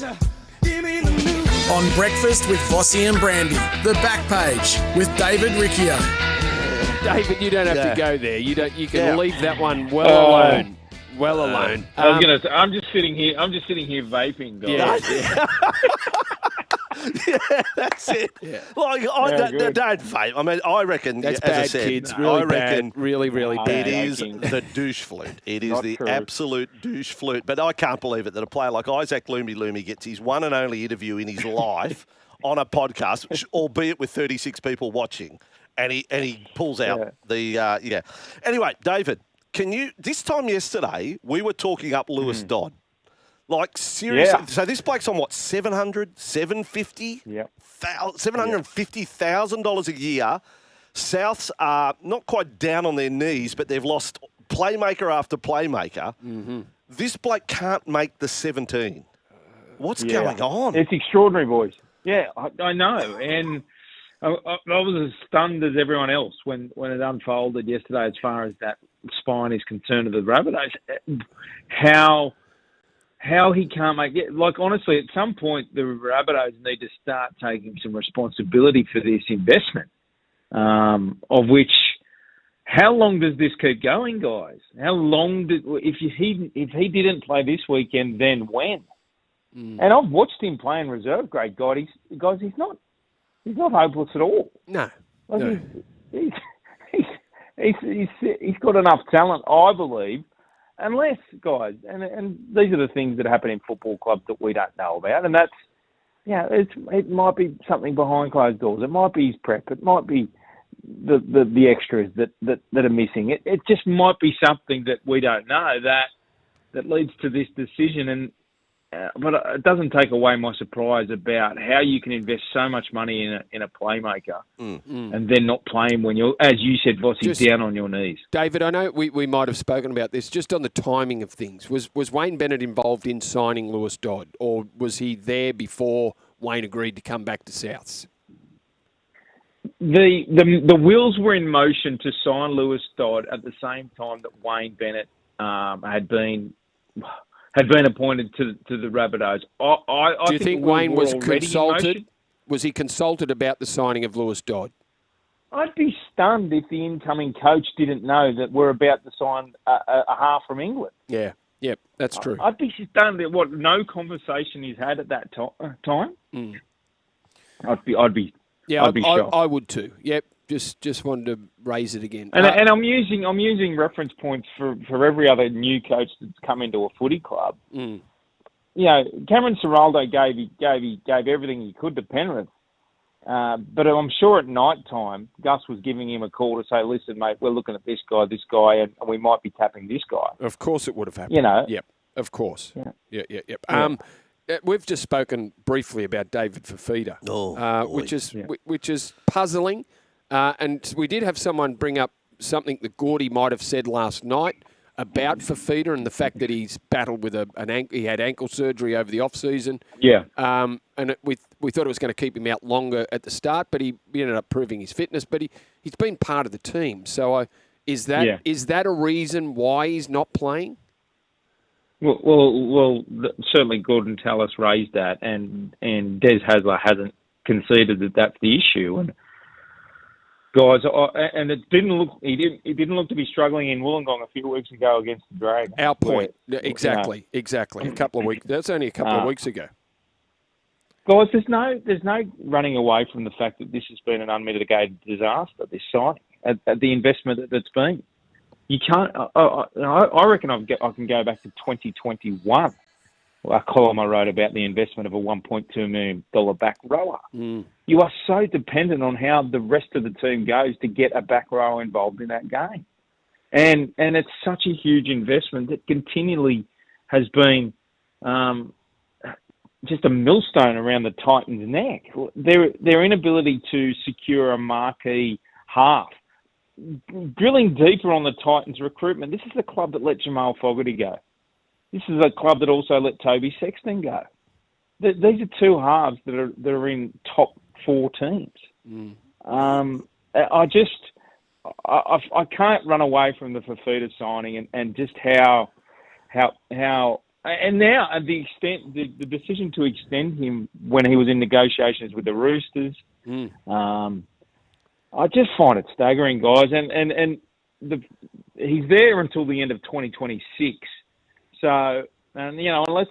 On Breakfast with Vossy and Brandy, the back page with David Riccio. David, you don't have to go there. You can leave that one alone. Well alone. I'm just sitting here vaping, guys. Yeah, that's it. Yeah. Like, don't vape. I mean, I reckon That's as bad, I said, kids. Really bad. Really, really bad. It is the douche flute. It is Not the true. absolute douche flute. But I can't believe it that a player like Isaac Loomy gets his one and only interview in his life on a podcast, albeit with 36 people watching, and he pulls out the. Anyway, David, this time yesterday we were talking up Lewis Dodd. Like, seriously. Yeah. So this bloke's on what, $750,000 $750,000 a year. Souths are not quite down on their knees, but they've lost playmaker after playmaker. Mm-hmm. This bloke can't make the 17. What's going on? It's extraordinary, boys. Yeah, I know. And I was as stunned as everyone else when it unfolded yesterday as far as that spine is concerned of the Rabbitohs. How he can't make it. Like, honestly, at some point, the Rabbitohs need to start taking some responsibility for this investment, of which, how long does this keep going, guys? How long if he didn't play this weekend, then when? And I've watched him play in reserve grade, guys. He's not hopeless at all. No. Like, he's got enough talent, I believe. Unless, guys, and these are the things that happen in football clubs that we don't know about, and that's, it might be something behind closed doors. It might be his prep. It might be the extras that are missing. It just might be something that we don't know that leads to this decision. But it doesn't take away my surprise about how you can invest so much money in a playmaker and then not play him when you're, as you said, Vossy, down on your knees. David, I know we might have spoken about this, just on the timing of things. Was Wayne Bennett involved in signing Lewis Dodd, or was he there before Wayne agreed to come back to Souths? The wheels were in motion to sign Lewis Dodd at the same time that Wayne Bennett had been appointed to the Rabbitohs. Do you think Wayne was consulted? Was he consulted about the signing of Lewis Dodd? I'd be stunned if the incoming coach didn't know that we're about to sign a half from England. Yeah, yep, that's true. I'd be stunned at no conversation he's had at that time. I'd be shocked. I would too. Yep. Just wanted to raise it again. And I'm using reference points for every other new coach that's come into a footy club. You know, Cameron Ciraldo gave everything he could to Penrith. But I'm sure at night time, Gus was giving him a call to say, listen, mate, we're looking at this guy, and we might be tapping this guy. Of course it would have happened. You know. Yep, of course. Yep. We've just spoken briefly about David Fifita, which is puzzling. And we did have someone bring up something that Gordy might have said last night about Fifita and the fact that he's battled with he had ankle surgery over the off-season. Yeah. And we thought it was going to keep him out longer at the start, but he ended up proving his fitness. But he's been part of the team. So is that a reason why he's not playing? Well, certainly Gordon Tallis raised that, and Des Hasler hasn't conceded that that's the issue. And guys, and it didn't look. He didn't look to be struggling in Wollongong a few weeks ago against the Dragons. Our point, exactly. A couple of weeks. That's only a couple of weeks ago. Guys, there's no running away from the fact that this has been an unmitigated disaster. This signing, at the investment that's been. You can't. I reckon I can go back to 2021. A column I wrote about the investment of a $1.2 million back rower. You are so dependent on how the rest of the team goes to get a back rower involved in that game, and it's such a huge investment that continually has been just a millstone around the Titans' neck. Their inability to secure a marquee half. Drilling deeper on the Titans' recruitment, this is the club that let Jamal Fogarty go. This is a club that also let Toby Sexton go. These are two halves that are in top four teams. I can't run away from the Fifita signing and just how And now the decision to extend him when he was in negotiations with the Roosters, I just find it staggering, guys. And he's there until the end of 2026. So, unless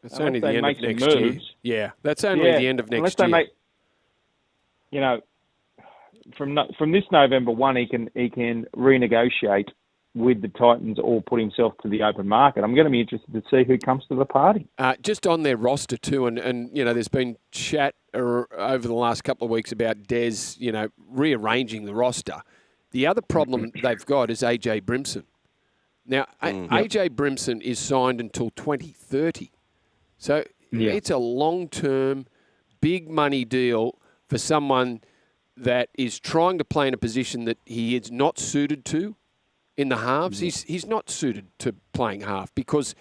it's only the end of next moves, year. Yeah, that's only the end of next year. Unless they make, from this November 1, he can renegotiate with the Titans or put himself to the open market. I'm going to be interested to see who comes to the party. Just on their roster too, and there's been chat over the last couple of weeks about Des, rearranging the roster. The other problem they've got is AJ Brimson. Now, AJ Brimson is signed until 2030. So it's a long-term, big money deal for someone that is trying to play in a position that he is not suited to in the halves. He's not suited to playing half because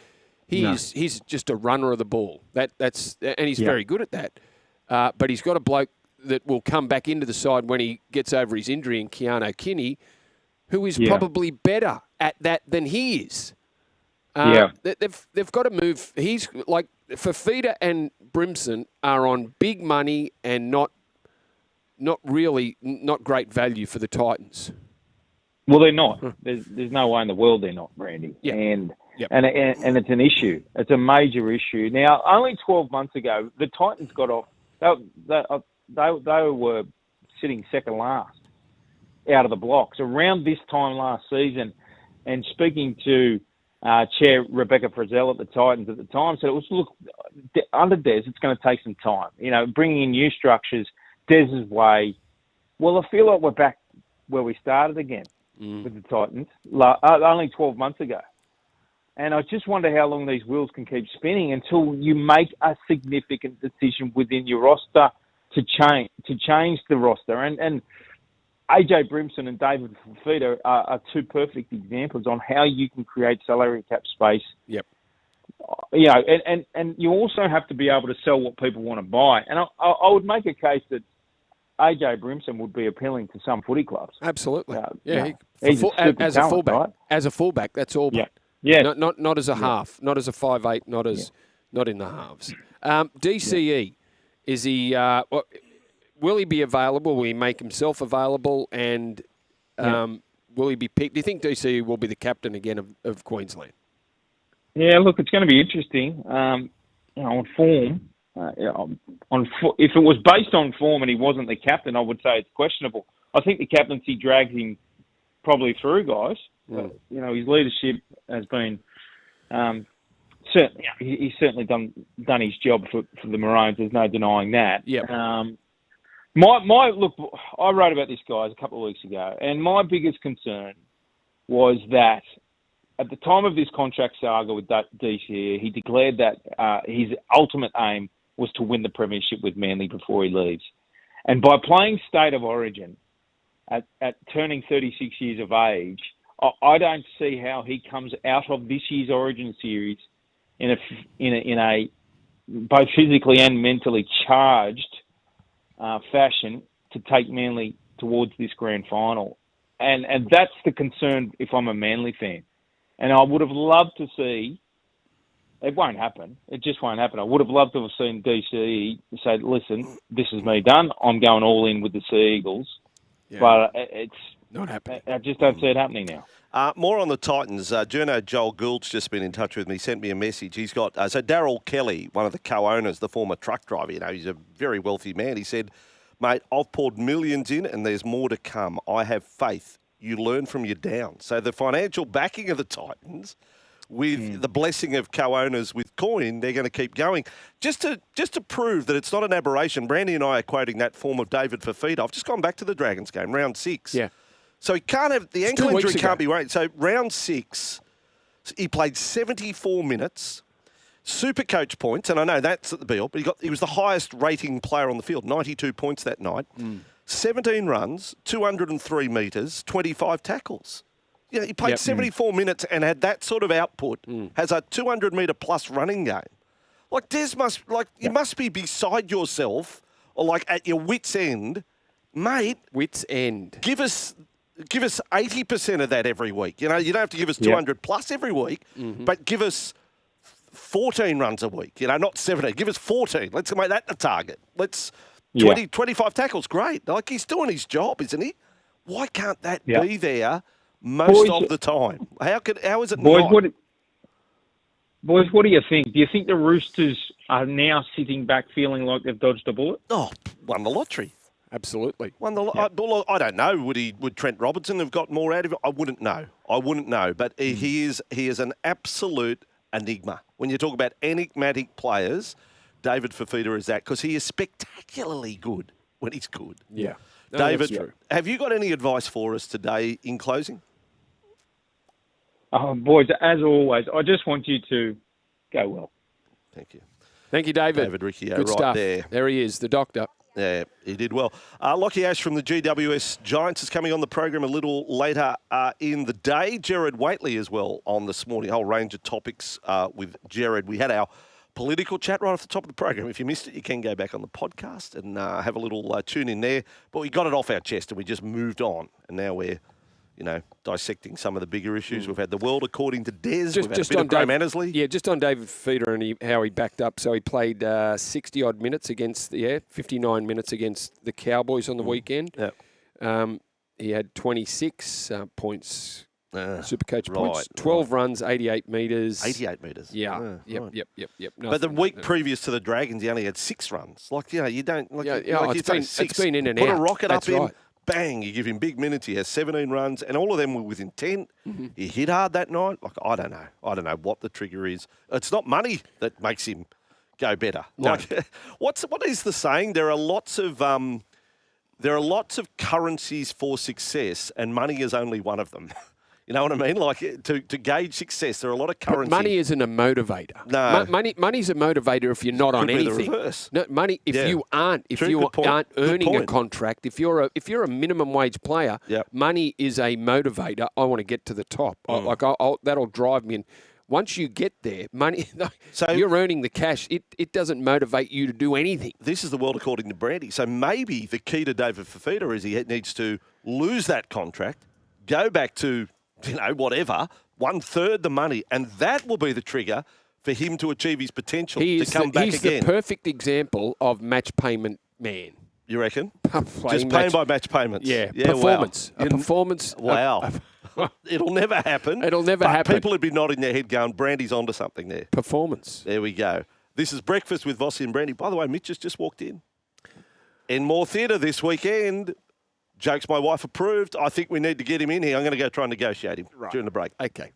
he's just a runner of the ball. And he's very good at that. But he's got a bloke that will come back into the side when he gets over his injury in Keanu Kinney, who is probably better at that than he is. They've got to move. He's like Fifita and Brimson are on big money and not great value for the Titans. Well, they're not. There's no way in the world they're not, Brandy. Yeah. And it's an issue. It's a major issue. Now, only 12 months ago, the Titans got off. They were sitting second last out of the blocks around this time last season. And speaking to Chair Rebecca Frizzell at the Titans at the time, said, under Des, it's going to take some time. Bringing in new structures, Des's way. Well, I feel like we're back where we started again with the Titans only 12 months ago. And I just wonder how long these wheels can keep spinning until you make a significant decision within your roster to change the roster. And AJ Brimson and David Fifita are two perfect examples on how you can create salary cap space. Yep. And you also have to be able to sell what people want to buy. And I would make a case that AJ Brimson would be appealing to some footy clubs. Absolutely. He's as a talent, fullback. right? As a fullback, that's all. Yeah. Not as a half, not as a 5'8", not in the halves. DCE, is he? Will he be available? Will he make himself available? And will he be picked? Do you think DCE will be the captain again of Queensland? Yeah, look, it's going to be interesting. On form, if it was based on form and he wasn't the captain, I would say it's questionable. I think the captaincy drags him probably through, guys. His leadership has been he's certainly done his job for the Maroons. There's no denying that. Yep. Look, I wrote about this, guys, a couple of weeks ago, and my biggest concern was that at the time of this contract saga with DCE, he declared that his ultimate aim was to win the premiership with Manly before he leaves. And by playing State of Origin at turning 36 years of age, I don't see how he comes out of this year's Origin series in a both physically and mentally charged fashion to take Manly towards this grand final. And that's the concern if I'm a Manly fan. And I would have loved to see, it won't happen, it just won't happen. I would have loved to have seen DCE say, listen, this is me done, I'm going all in with the Sea Eagles. Yeah. But it's not happening. I just don't see it happening now. More on the Titans. Journo Joel Gould's just been in touch with me. He sent me a message. He's got so Darryl Kelly, one of the co-owners, the former truck driver. He's a very wealthy man. He said, "Mate, I've poured millions in, and there's more to come. I have faith. You learn from your downs." So the financial backing of the Titans, with the blessing of co-owners with coin, they're going to keep going. Just to prove that it's not an aberration. Brandy and I are quoting that form of David Fifita. I've just gone back to the Dragons game, round 6. Yeah. So he can't have the ankle injury can't be worried. So round 6, he played 74 minutes, super coach points, and I know that's at the bill, but he was the highest rating player on the field, 92 points that night, 17 runs, 203 metres, 25 tackles. He played 74 minutes and had that sort of output. Has a 200-metre plus running game. Like Des you must be beside yourself or like at your wit's end, mate. Wit's end. Give us 80% of that every week. You don't have to give us 200 plus every week, but give us 14 runs a week, not 17. Give us 14. Let's make that the target. Let's 20, 25 tackles. Great. Like, he's doing his job, isn't he? Why can't that be there most of the time? How is it not? Boys, what do you think? Do you think the Roosters are now sitting back feeling like they've dodged a bullet? Oh, won the lottery. Absolutely. Won the I don't know. Would Trent Robinson have got more out of it? I wouldn't know. But he is an absolute enigma. When you talk about enigmatic players, David Fifita is that, because he is spectacularly good when he's good. Yeah. No, David, have you got any advice for us today in closing? Oh, boys, as always, I just want you to go well. Thank you. Thank you, David. David Riccio, Good right stuff. there. There he is, the doctor. Yeah, he did well. Lockie Ash from the GWS Giants is coming on the program a little later in the day. Gerard Waitley as well on this morning. A whole range of topics with Gerard. We had our political chat right off the top of the program. If you missed it, you can go back on the podcast and have a little tune in there. But we got it off our chest and we just moved on. And now we're dissecting some of the bigger issues. We've had the world according to Des. We've had a bit of Graham Annesley. Yeah, just on David Fifita and how he backed up. So he played 60-odd minutes 59 minutes against the Cowboys on the weekend. Yeah. He had 26 points, Supercoach right, points, 12 runs, 88 metres. 88 metres. Yeah. Right. Yep. But the week previous to the Dragons, he only had 6 runs. You don't... It's been in and Put out. a rocket That's up right. in... Bang, you give him big minutes. He has 17 runs, and all of them were with intent. He hit hard that night. I don't know. I don't know what the trigger is. It's not money that makes him go better. No. What is the saying? There are lots of currencies for success, and money is only one of them. You know what I mean? Like, to gauge success, there are a lot of currency. But money isn't a motivator. No. Money's a motivator if you're not on Could be anything. the reverse. No, money. If you aren't earning a contract, if you're a minimum wage player, money is a motivator. I want to get to the top. That'll drive me. And once you get there, money. So you're earning the cash. It doesn't motivate you to do anything. This is the world according to Brandy. So maybe the key to David Fifita is he needs to lose that contract, go back to whatever, 1/3 the money, and that will be the trigger for him to achieve his potential to come back again. He's the perfect example of match payment man. You reckon? Just paying by match payments. Yeah, performance. Wow. A performance. Wow. It'll never happen. It'll never happen. People would be nodding their head going, Brandy's onto something there. Performance. There we go. This is Breakfast with Vossy and Brandy. By the way, Mitch has just walked in. In more theatre this weekend... Jokes my wife approved. I think we need to get him in here. I'm going to go try and negotiate him during the break. Okay.